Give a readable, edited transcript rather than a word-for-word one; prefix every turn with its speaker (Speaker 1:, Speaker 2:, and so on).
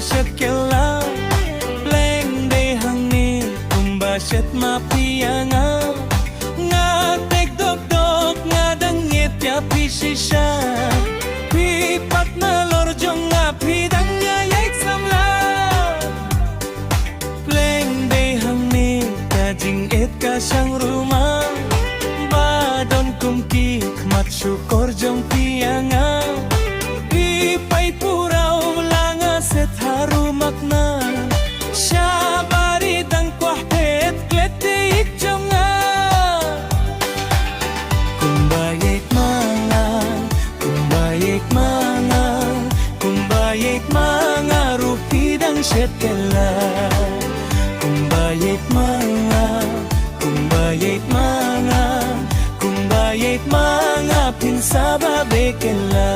Speaker 1: shet kylla pleng de hang ni kumba shet ma pianga nga tek dok dok nga dangit ya pi shisha pi pat na lor jong nga pi dang ya yek samla pleng de hang ni ka jing et ka sang rumah ba don kum ki mat syukur jong pianga ipay puraw langa set haru makna syabari dang kwahtet kletik jonga kumbayek mga rupi dang shet kylla kumbayek mga pinsa babe kylla